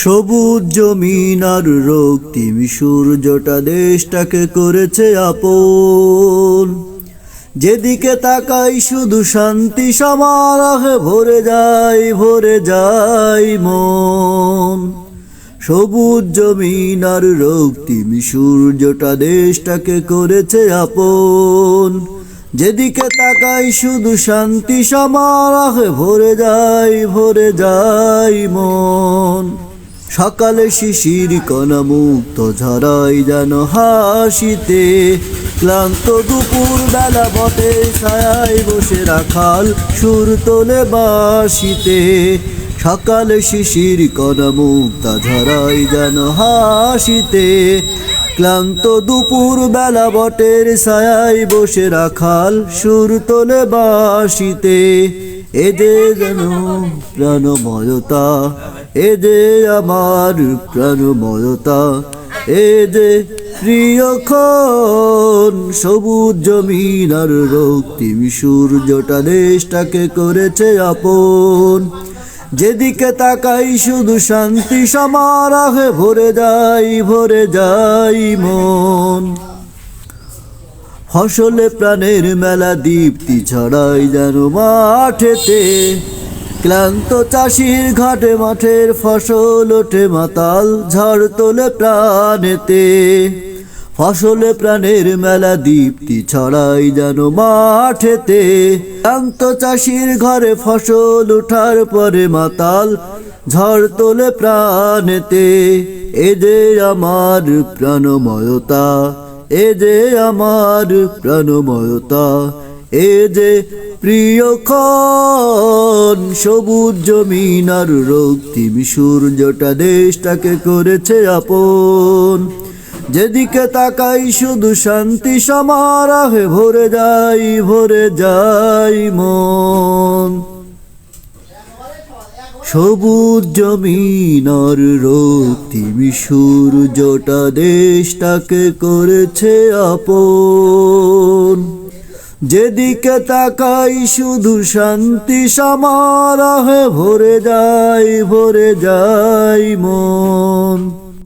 সবুজ জমিন আর রক্তিম সূর্যটা দেশটাকে করেছে আপন। যেদিকে তাকাই শুধু শান্তি সমারোহে ভরে যায় মন। সবুজ জমিন আর রক্তিম সূর্যটা দেশটাকে করেছে আপন। যেদিকে তাকাই শুধু শান্তি সমারোহে ভরে যায় মন। সকালে শিশির কণা মুক্ত ঝরাই যেন হাসিতে, ক্লান্ত দুপুর বেলা বটের ছায়ায় বসে রাখাল সুর তোলে বাঁশিতে। সকালে শিশির কণা মুক্ত ঝরাই যেন হাসিতে, ক্লান্ত দুপুর বেলা বটের ছায়ায় বসে রাখাল সুর তোলে বাঁশিতে। এ যে যেন প্রাণময়তা, এ যে আমার প্রাণময়তা, এ যে প্রিয়ক্ষণ। সবুজ জমিন আর রক্তিম সূর্যটা দেশটাকে করেছে আপন। যেদিকে তাকাই শুধু শান্তি সমারোহে ভরে যায় মন। ফসলে প্রাণের মেলা দীপ্তি ছড়াই যেন মাঠেতে, ক্লান্ত চাষির ঘাটে মাঠের ফসল ওঠে মাতাল ঝড় তোলে প্রাণেতে। ফসলে প্রাণের মেলা দীপ্তি ছড়াই যেন মাঠেতে, ক্লান্ত চাষির ঘরে ফসল ওঠার পরে মাতাল ঝড় তোলে প্রাণেতে। এ যে আমার প্রাণময়তা, এ যে আমার প্রাণময়তা, এ যে প্রিয়ক্ষণ। সবুজ জমিন আর রক্তিম সূর্যটা দেশটাকে করেছে আপন। যেদিকে তাকাই শুধু শান্তি সমারোহে ভরে যায় মন। সবুজ জমিন আর রক্তিম সূর্যটা দেশটাকে করেছে আপন। যেদিকে তাকাই শুধু শান্তি সমারোহে ভরে যায় মন।